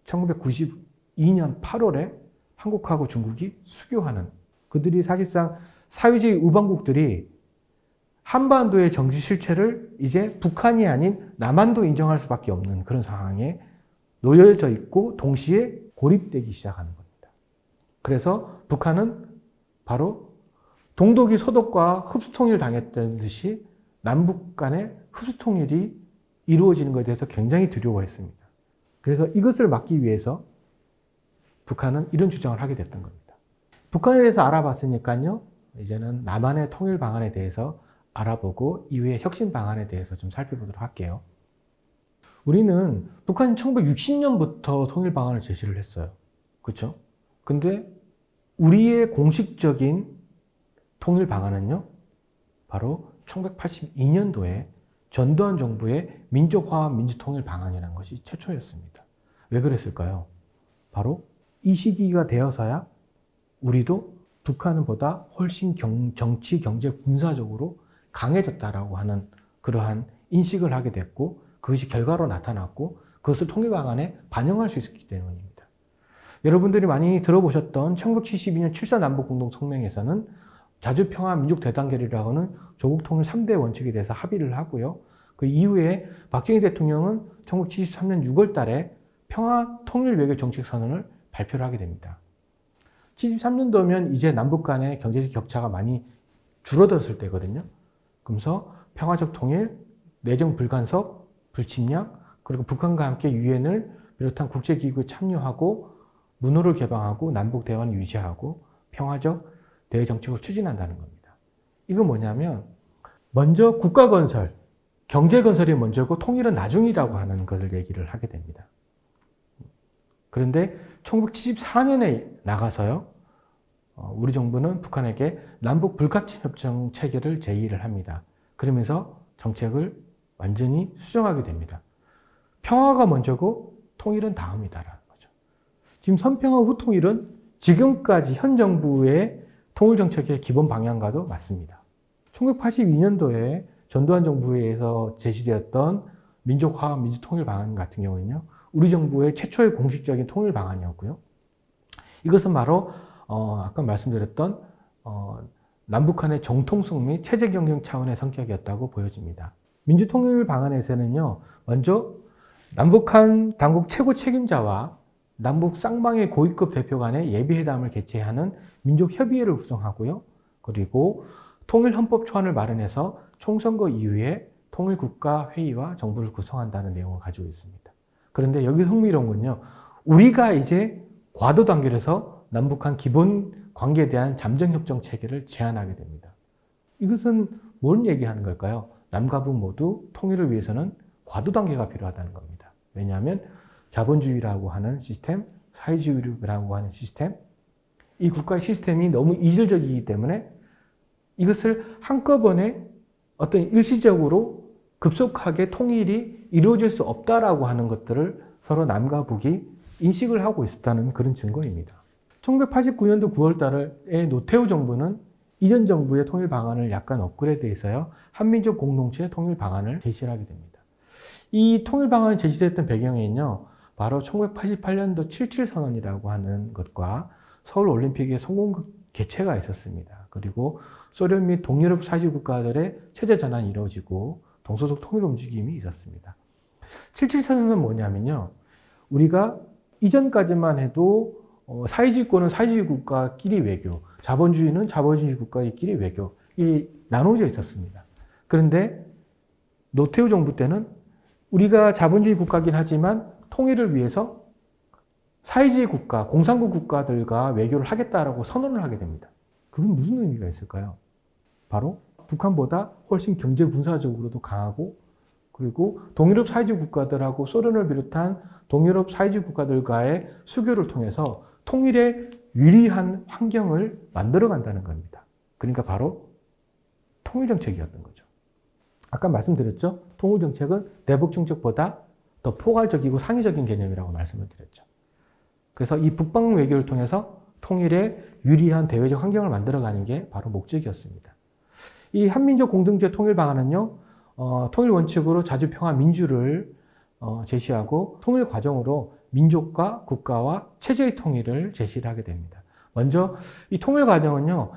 1992년 8월에 한국하고 중국이 수교하는, 그들이 사실상 사회주의 우방국들이 한반도의 정치 실체를 이제 북한이 아닌 남한도 인정할 수밖에 없는 그런 상황에 놓여져 있고 동시에 고립되기 시작하는 겁니다. 그래서 북한은 바로 동독이 서독과 흡수통일 당했던 듯이 남북 간의 흡수통일이 이루어지는 것에 대해서 굉장히 두려워했습니다. 그래서 이것을 막기 위해서 북한은 이런 주장을 하게 됐던 겁니다. 북한에 대해서 알아봤으니까요. 이제는 남한의 통일 방안에 대해서 알아보고 이후에 혁신 방안에 대해서 좀 살펴보도록 할게요. 우리는 북한이 1960년부터 통일 방안을 제시를 했어요. 그렇죠? 근데 우리의 공식적인 통일 방안은요. 바로 1982년도에 전두환 정부의 민족화와 민주통일 방안이라는 것이 최초였습니다. 왜 그랬을까요? 바로 이 시기가 되어서야 우리도 북한보다 훨씬 정치, 경제, 군사적으로 강해졌다라고 하는 그러한 인식을 하게 됐고 그것이 결과로 나타났고 그것을 통일 방안에 반영할 수 있었기 때문입니다. 여러분들이 많이 들어보셨던 1972년 7.4 남북공동성명에서는 자주평화 민족대단결이라고 하는 조국 통일 3대 원칙에 대해서 합의를 하고요. 그 이후에 박정희 대통령은 1973년 6월 달에 평화 통일 외교 정책 선언을 발표를 하게 됩니다. 73년도면 이제 남북 간의 경제적 격차가 많이 줄어들었을 때거든요. 그러면서 평화적 통일, 내정 불간섭, 불침략, 그리고 북한과 함께 유엔을 비롯한 국제기구에 참여하고 문호를 개방하고 남북 대화를 유지하고 평화적 대외 정책을 추진한다는 겁니다. 이건 뭐냐면 먼저 국가 건설, 경제 건설이 먼저고 통일은 나중이라고 하는 것을 얘기를 하게 됩니다. 그런데 1974년에 나가서요. 우리 정부는 북한에게 남북 불가침 협정 체결을 제의를 합니다. 그러면서 정책을 완전히 수정하게 됩니다. 평화가 먼저고 통일은 다음이다라는 거죠. 지금 선평화 후 통일은 지금까지 현 정부의 통일 정책의 기본 방향과도 맞습니다. 1982년도에 전두환 정부에 의해서 제시되었던 민족화 민주통일 방안 같은 경우는요. 우리 정부의 최초의 공식적인 통일 방안이었고요. 이것은 바로 아까 말씀드렸던 남북한의 정통성 및 체제 경쟁 차원의 성격이었다고 보여집니다. 민주통일 방안에서는요. 먼저 남북한 당국 최고 책임자와 남북 쌍방의 고위급 대표 간의 예비회담을 개최하는 민족협의회를 구성하고요. 그리고 통일헌법 초안을 마련해서 총선거 이후에 통일국가회의와 정부를 구성한다는 내용을 가지고 있습니다. 그런데 여기서 흥미로운 건요. 우리가 이제 과도 단계에서 남북한 기본 관계에 대한 잠정협정 체계를 제안하게 됩니다. 이것은 뭘 얘기하는 걸까요? 남과 북 모두 통일을 위해서는 과도 단계가 필요하다는 겁니다. 왜냐하면 자본주의라고 하는 시스템, 사회주의라고 하는 시스템, 이 국가의 시스템이 너무 이질적이기 때문에 이것을 한꺼번에 어떤 일시적으로 급속하게 통일이 이루어질 수 없다라고 하는 것들을 서로 남과 북이 인식을 하고 있었다는 그런 증거입니다. 1989년도 9월 달에 노태우 정부는 이전 정부의 통일 방안을 약간 업그레이드해서요. 한민족 공동체 통일 방안을 제시를 하게 됩니다. 이 통일 방안이 제시됐던 배경에는요. 바로 1988년도 77선언이라고 하는 것과 서울올림픽의 성공 개최가 있었습니다. 그리고 소련 및 동유럽 사회주의 국가들의 체제 전환이 이루어지고 동서독 통일 움직임이 있었습니다. 77선언은 뭐냐면요. 우리가 이전까지만 해도 사회주의권은 사회주의 국가끼리 외교, 자본주의는 자본주의 국가끼리 외교, 이 나눠져 있었습니다. 그런데 노태우 정부 때는 우리가 자본주의 국가긴 하지만 통일을 위해서 사회주의 국가, 공산국 국가들과 외교를 하겠다라고 선언을 하게 됩니다. 그건 무슨 의미가 있을까요? 바로 북한보다 훨씬 경제 군사적으로도 강하고 그리고 동유럽 사회주의 국가들하고 소련을 비롯한 동유럽 사회주의 국가들과의 수교를 통해서 통일에 유리한 환경을 만들어간다는 겁니다. 그러니까 바로 통일정책이었던 거죠. 아까 말씀드렸죠? 통일정책은 대북정책보다 더 포괄적이고 상위적인 개념이라고 말씀을 드렸죠. 그래서 이 북방 외교를 통해서 통일에 유리한 대외적 환경을 만들어가는 게 바로 목적이었습니다. 이 한민족 공동체 통일 방안은요, 통일 원칙으로 자주평화 민주를 제시하고 통일 과정으로 민족과 국가와 체제의 통일을 제시를 하게 됩니다. 먼저 이 통일 과정은요,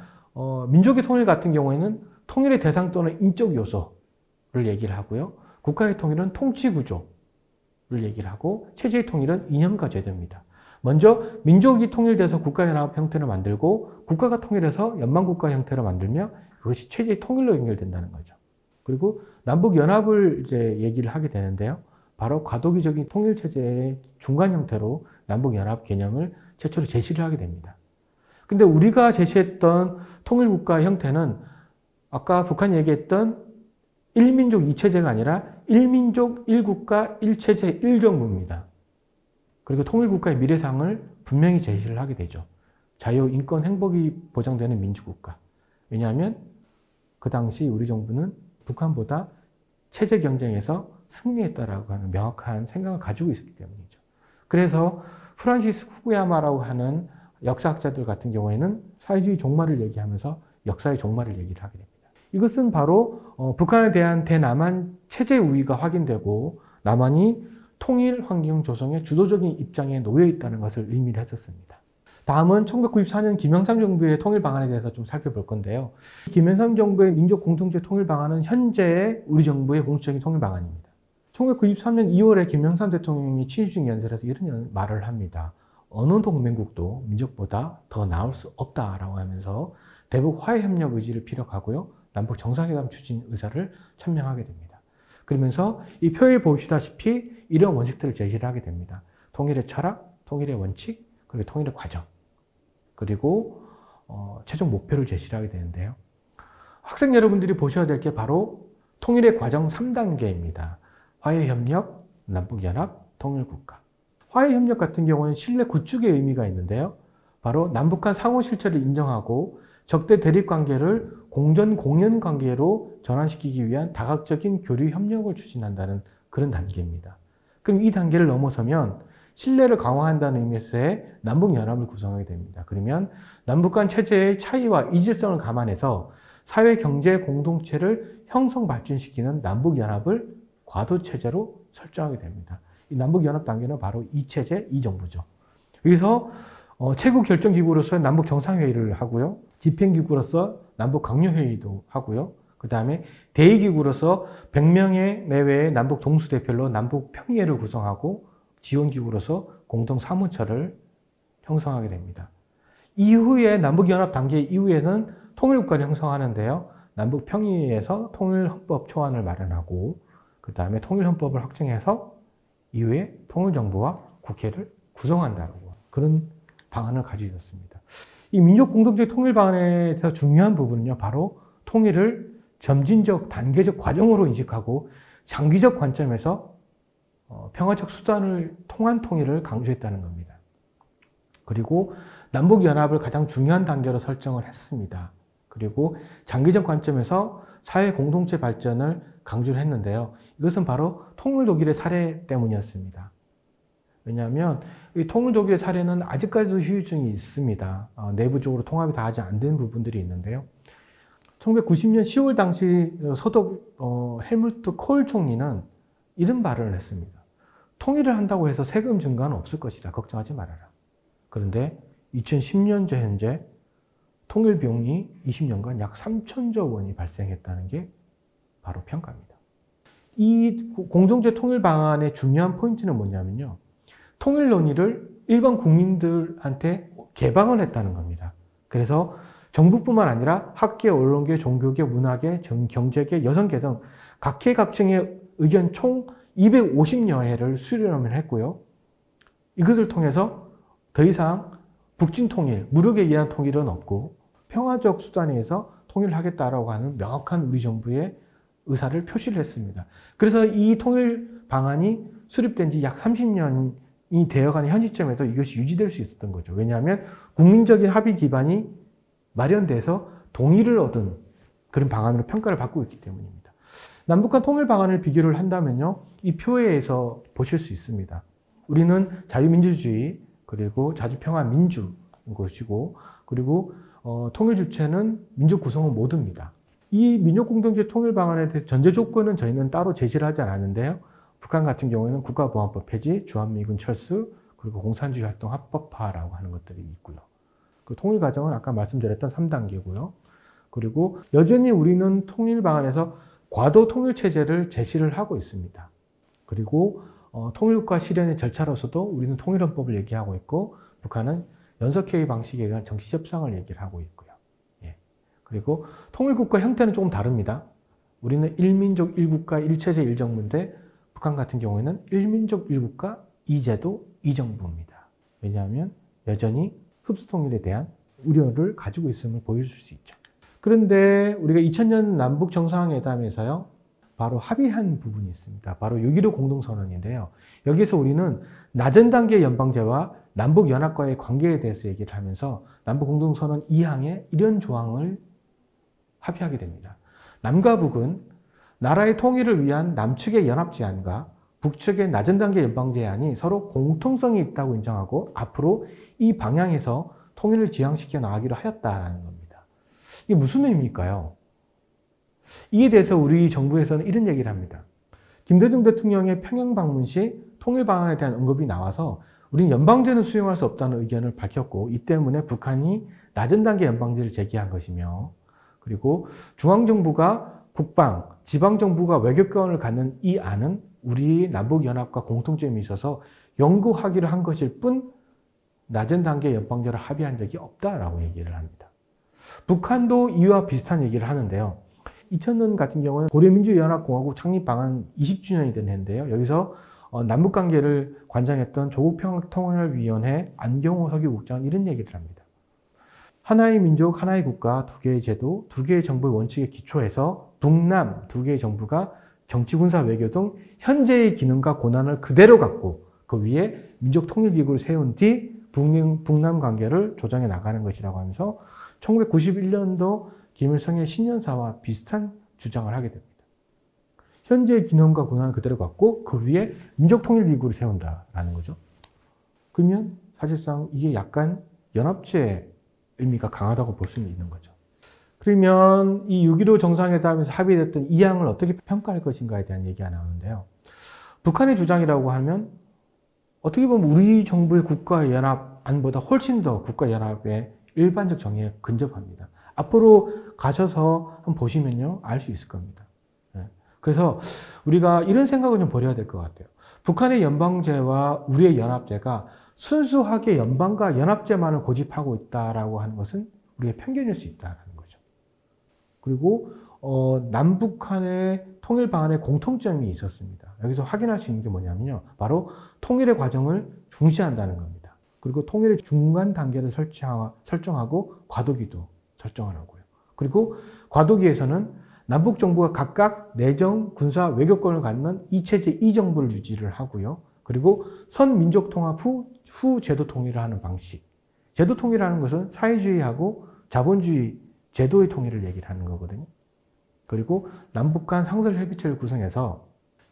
민족의 통일 같은 경우에는 통일의 대상 또는 인적 요소를 얘기를 하고요. 국가의 통일은 통치 구조를 얘기를 하고 체제의 통일은 이념과 제도입니다. 먼저 민족이 통일돼서 국가연합 형태를 만들고 국가가 통일해서 연방국가 형태를 만들며 그것이 체제의 통일로 연결된다는 거죠. 그리고 남북연합을 이제 얘기를 하게 되는데요. 바로 과도기적인 통일체제의 중간 형태로 남북연합 개념을 최초로 제시를 하게 됩니다. 근데 우리가 제시했던 통일국가 형태는 아까 북한이 얘기했던 1민족 2체제가 아니라 1민족 1국가 1체제 1정부입니다. 그리고 통일국가의 미래상을 분명히 제시를 하게 되죠. 자유, 인권, 행복이 보장되는 민주국가. 왜냐하면 그 당시 우리 정부는 북한보다 체제 경쟁에서 승리했다라고 하는 명확한 생각을 가지고 있었기 때문이죠. 그래서 프란시스 후쿠야마라고 하는 역사학자들 같은 경우에는 사회주의 종말을 얘기하면서 역사의 종말을 얘기를 하게 됩니다. 이것은 바로 북한에 대한 대남한 체제 우위가 확인되고 남한이 통일 환경 조성의 주도적인 입장에 놓여 있다는 것을 의미를 했었습니다. 다음은 1994년 김영삼 정부의 통일 방안에 대해서 좀 살펴볼 건데요. 김영삼 정부의 민족 공동체 통일 방안은 현재의 우리 정부의 공식적인 통일 방안입니다. 1993년 2월에 김영삼 대통령이 취임식 연설에서 이런 말을 합니다. 어느 동맹국도 민족보다 더 나을 수 없다라고 하면서 대북 화해협력 의지를 피력하고요. 남북 정상회담 추진 의사를 천명하게 됩니다. 그러면서 이 표에 보시다시피 이런 원칙들을 제시를 하게 됩니다. 통일의 철학, 통일의 원칙, 그리고 통일의 과정, 그리고 최종 목표를 제시를 하게 되는데요. 학생 여러분들이 보셔야 될 게 바로 통일의 과정 3단계입니다. 화해협력, 남북연합, 통일국가. 화해협력 같은 경우는 신뢰 구축의 의미가 있는데요. 바로 남북한 상호 실체를 인정하고 적대 대립 관계를 공전 공연 관계로 전환시키기 위한 다각적인 교류 협력을 추진한다는 그런 단계입니다. 그럼 이 단계를 넘어서면 신뢰를 강화한다는 의미에서의 남북연합을 구성하게 됩니다. 그러면 남북 간 체제의 차이와 이질성을 감안해서 사회 경제 공동체를 형성 발전시키는 남북연합을 과도체제로 설정하게 됩니다. 이 남북연합 단계는 바로 2체제, 2정부죠. 여기서 최고 결정기구로서 남북 정상회의를 하고요. 집행기구로서 남북 강요회의도 하고요. 그 다음에 대의기구로서 100명의 내외의 남북 동수대표로 남북 평의회를 구성하고 지원기구로서 공동사무처를 형성하게 됩니다. 이후에 남북연합 단계 이후에는 통일국가를 형성하는데요. 남북 평의에서 통일헌법 초안을 마련하고 그 다음에 통일헌법을 확정해서 이후에 통일정부와 국회를 구성한다고 그런 방안을 가지고 있습니다. 이 민족공동체 통일 방안에서 중요한 부분은요, 바로 통일을 점진적, 단계적 과정으로 인식하고 장기적 관점에서 평화적 수단을 통한 통일을 강조했다는 겁니다. 그리고 남북연합을 가장 중요한 단계로 설정을 했습니다. 그리고 장기적 관점에서 사회 공동체 발전을 강조를 했는데요. 이것은 바로 통일 독일의 사례 때문이었습니다. 왜냐하면 이 통일 독일의 사례는 아직까지도 후유증이 있습니다. 내부적으로 통합이 다 아직 안 된 부분들이 있는데요. 1990년 10월 당시 서독 헬무트 콜 총리는 이런 발언을 했습니다. 통일을 한다고 해서 세금 증가는 없을 것이다. 걱정하지 말아라. 그런데 2010년제 현재 통일 비용이 20년간 약 3천조 원이 발생했다는 게 바로 평가입니다. 이 공동체 통일 방안의 중요한 포인트는 뭐냐면요. 통일 논의를 일반 국민들한테 개방을 했다는 겁니다. 그래서 정부뿐만 아니라 학계, 언론계, 종교계, 문화계, 경제계, 여성계 등 각계각층의 의견 총 250여 회를 수렴을 했고요. 이것을 통해서 더 이상 북진 통일, 무력에 의한 통일은 없고 평화적 수단에 의해서 통일을 하겠다라고 하는 명확한 우리 정부의 의사를 표시를 했습니다. 그래서 이 통일 방안이 수립된 지 약 30년이 되어가는 현 시점에도 이것이 유지될 수 있었던 거죠. 왜냐하면 국민적인 합의 기반이 마련돼서 동의를 얻은 그런 방안으로 평가를 받고 있기 때문입니다. 남북 간 통일 방안을 비교를 한다면요. 이 표에서 보실 수 있습니다. 우리는 자유민주주의, 그리고 자주평화민주인 것이고, 그리고 통일 주체는 민족 구성원 모두입니다. 이 민족공동체 통일 방안에 대해 전제 조건은 저희는 따로 제시를 하지 않았는데요. 북한 같은 경우에는 국가보안법 폐지, 주한미군 철수, 그리고 공산주의 활동 합법화라고 하는 것들이 있고요. 그 통일 과정은 아까 말씀드렸던 3단계고요. 그리고 여전히 우리는 통일 방안에서 과도 통일 체제를 제시를 하고 있습니다. 그리고 통일국가 실현의 절차로서도 우리는 통일헌법을 얘기하고 있고, 북한은 연석회의 방식에 의한 정치협상을 얘기를 하고 있고요. 예. 그리고 통일국가 형태는 조금 다릅니다. 우리는 1민족 1국가 1체제 1정부인데 북한 같은 경우에는 1민족 1국가 2제도 2정부입니다. 왜냐하면 여전히 흡수통일에 대한 우려를 가지고 있음을 보여줄 수 있죠. 그런데 우리가 2000년 남북 정상회담에서요, 바로 합의한 부분이 있습니다. 바로 6.15 공동선언인데요. 여기서 우리는 낮은 단계 연방제와 남북연합과의 관계에 대해서 얘기를 하면서 남북공동선언 2항에 이런 조항을 합의하게 됩니다. 남과 북은 나라의 통일을 위한 남측의 연합제안과 북측의 낮은 단계 연방제안이 서로 공통성이 있다고 인정하고 앞으로 이 방향에서 통일을 지향시켜 나가기로 하였다는 겁니다. 이게 무슨 의미일까요? 이에 대해서 우리 정부에서는 이런 얘기를 합니다. 김대중 대통령의 평양 방문 시 통일 방안에 대한 언급이 나와서 우리는 연방제는 수용할 수 없다는 의견을 밝혔고, 이 때문에 북한이 낮은 단계 연방제를 제기한 것이며, 그리고 중앙정부가 국방, 지방정부가 외교권을 갖는 이 안은 우리 남북연합과 공통점이 있어서 연구하기로 한 것일 뿐 낮은 단계 연방제를 합의한 적이 없다라고 얘기를 합니다. 북한도 이와 비슷한 얘기를 하는데요. 2000년 같은 경우는 고려민주연합공화국 창립 방한 20주년이 된 해인데요. 여기서 남북관계를 관장했던 조국평화통일위원회 안경호 서기국장은 이런 얘기를 합니다. 하나의 민족, 하나의 국가, 두 개의 제도, 두 개의 정부의 원칙에 기초해서 북남 두 개의 정부가 정치, 군사, 외교 등 현재의 기능과 권한을 그대로 갖고 그 위에 민족통일기구를 세운 뒤 북남 관계를 조정해 나가는 것이라고 하면서 1991년도 김일성의 신년사와 비슷한 주장을 하게 됩니다. 현재의 기능과 권한을 그대로 갖고 그 위에 민족통일기구를 세운다라는 거죠. 그러면 사실상 이게 약간 연합체의 의미가 강하다고 볼 수는 있는 거죠. 그러면 이 6.15 정상회담에서 합의됐던 이 항을 어떻게 평가할 것인가에 대한 얘기가 나오는데요. 북한의 주장이라고 하면 어떻게 보면 우리 정부의 국가연합안보다 훨씬 더 국가연합의 일반적 정의에 근접합니다. 앞으로 가셔서 한번 보시면요, 알 수 있을 겁니다. 그래서 우리가 이런 생각을 좀 버려야 될 것 같아요. 북한의 연방제와 우리의 연합제가 순수하게 연방과 연합제만을 고집하고 있다라고 하는 것은 우리의 편견일 수 있다는 거죠. 그리고 남북한의 통일 방안에 공통점이 있었습니다. 여기서 확인할 수 있는 게 뭐냐면요. 바로 통일의 과정을 중시한다는 겁니다. 그리고 통일의 중간 단계를 설정하고 과도기도 설정하라고요. 그리고 과도기에서는 남북 정부가 각각 내정, 군사, 외교권을 갖는 이체제 이정부를 유지를 하고요. 그리고 선민족 통합 후 제도 통일을 하는 방식. 제도 통일하는 것은 사회주의하고 자본주의 제도의 통일을 얘기를 하는 거거든요. 그리고 남북 간 상설협의체를 구성해서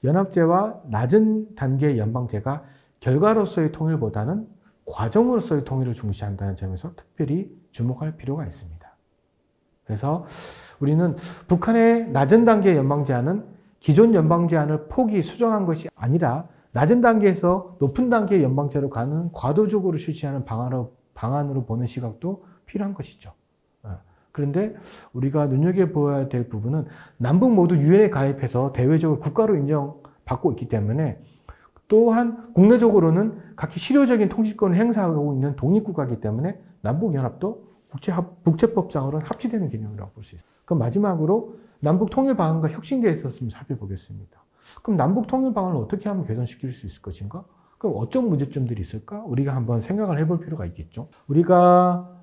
연합제와 낮은 단계의 연방제가 결과로서의 통일보다는 과정으로서의 통일을 중시한다는 점에서 특별히 주목할 필요가 있습니다. 그래서 우리는 북한의 낮은 단계의 연방제안은 기존 연방제안을 포기, 수정한 것이 아니라 낮은 단계에서 높은 단계의 연방제로 가는 과도적으로 실시하는 방안으로 보는 시각도 필요한 것이죠. 그런데 우리가 눈여겨봐야 될 부분은 남북 모두 유엔에 가입해서 대외적으로 국가로 인정받고 있기 때문에 또한 국내적으로는 각기 실효적인 통치권을 행사하고 있는 독립국가이기 때문에 남북연합도 국제법상으로는 합치되는 개념이라고 볼 수 있습니다. 그럼 마지막으로 남북 통일 방안과 혁신계에 있었으면 살펴보겠습니다. 그럼 남북 통일 방안을 어떻게 하면 개선시킬 수 있을 것인가? 그럼 어떤 문제점들이 있을까? 우리가 한번 생각을 해볼 필요가 있겠죠. 우리가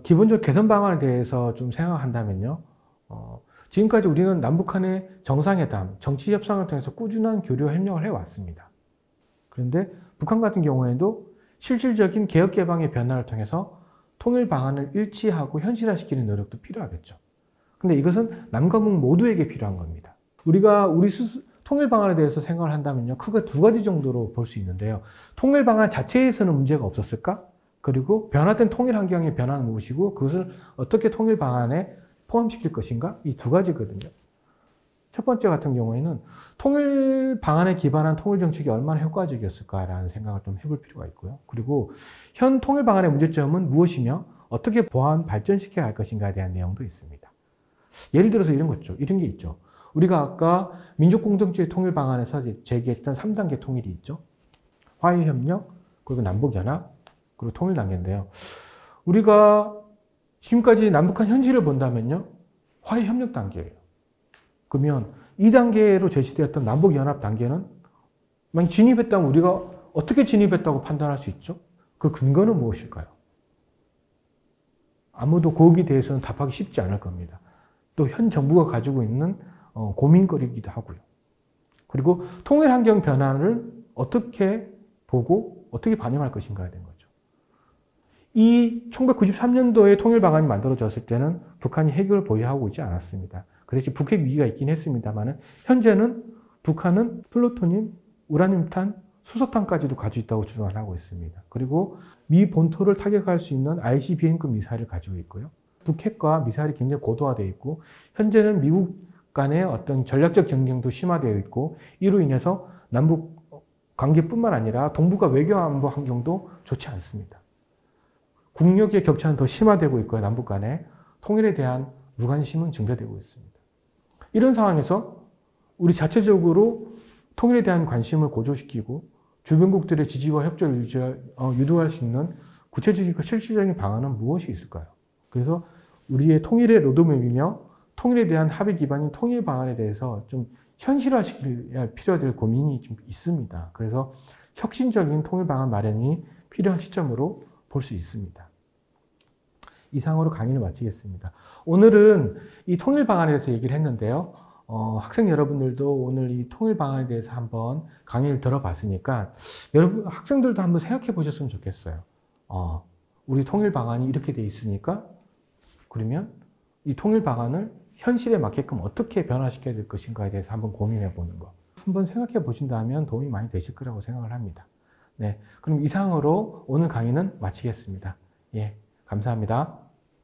기본적 개선 방안에 대해서 좀 생각한다면요. 지금까지 우리는 남북한의 정상회담, 정치 협상을 통해서 꾸준한 교류 협력을 해왔습니다. 그런데 북한 같은 경우에도 실질적인 개혁 개방의 변화를 통해서 통일 방안을 일치하고 현실화시키는 노력도 필요하겠죠. 근데 이것은 남과 북 모두에게 필요한 겁니다. 우리가 통일 방안에 대해서 생각을 한다면요. 크게 두 가지 정도로 볼 수 있는데요. 통일 방안 자체에서는 문제가 없었을까? 그리고 변화된 통일 환경의 변화는 무엇이고 그것을 어떻게 통일 방안에 포함시킬 것인가? 이 두 가지거든요. 첫 번째 같은 경우에는 통일 방안에 기반한 통일 정책이 얼마나 효과적이었을까라는 생각을 좀 해볼 필요가 있고요. 그리고 현 통일 방안의 문제점은 무엇이며 어떻게 보완, 발전시켜야 할 것인가에 대한 내용도 있습니다. 예를 들어서 이런 게 있죠. 우리가 아까 민족공동체의 통일 방안에서 제기했던 3단계 통일이 있죠. 화해협력, 그리고 남북연합, 그리고 통일 단계인데요. 우리가 지금까지 남북한 현실을 본다면요. 화해협력 단계예요. 그러면 2단계로 제시되었던 남북연합 단계는 만약 진입했다면 우리가 어떻게 진입했다고 판단할 수 있죠? 그 근거는 무엇일까요? 아무도 거기에 대해서는 답하기 쉽지 않을 겁니다. 또 현 정부가 가지고 있는 고민거리이기도 하고요. 그리고 통일 환경 변화를 어떻게 보고 어떻게 반영할 것인가에 대한 거죠. 이 1993년도에 통일 방안이 만들어졌을 때는 북한이 핵을 보유하고 있지 않았습니다. 그 대신 북핵 위기가 있긴 했습니다만 현재는 북한은 플루토늄, 우라늄탄, 수소탄까지도 가지고 있다고 주장을 하고 있습니다. 그리고 미 본토를 타격할 수 있는 ICBM급 미사일을 가지고 있고요. 북핵과 미사일이 굉장히 고도화되어 있고 현재는 미국 간의 어떤 전략적 경쟁도 심화되어 있고 이로 인해서 남북 관계뿐만 아니라 동북아 외교안보 환경도 좋지 않습니다. 국력의 격차는 더 심화되고 있고요. 남북 간의 통일에 대한 무관심은 증대되고 있습니다. 이런 상황에서 우리 자체적으로 통일에 대한 관심을 고조시키고 주변국들의 지지와 협조를 유도할 수 있는 구체적이고 실질적인 방안은 무엇이 있을까요? 그래서 우리의 통일의 로드맵이며 통일에 대한 합의 기반인 통일 방안에 대해서 좀 현실화시킬 필요될 고민이 좀 있습니다. 그래서 혁신적인 통일 방안 마련이 필요한 시점으로 볼 수 있습니다. 이상으로 강의를 마치겠습니다. 오늘은 이 통일 방안에 대해서 얘기를 했는데요. 학생 여러분들도 오늘 이 통일 방안에 대해서 한번 강의를 들어봤으니까 여러분 학생들도 한번 생각해 보셨으면 좋겠어요. 우리 통일 방안이 이렇게 돼 있으니까 그러면 이 통일 방안을 현실에 맞게끔 어떻게 변화시켜야 될 것인가에 대해서 한번 고민해 보는 거. 한번 생각해 보신다면 도움이 많이 되실 거라고 생각을 합니다. 네, 그럼 이상으로 오늘 강의는 마치겠습니다. 예, 감사합니다.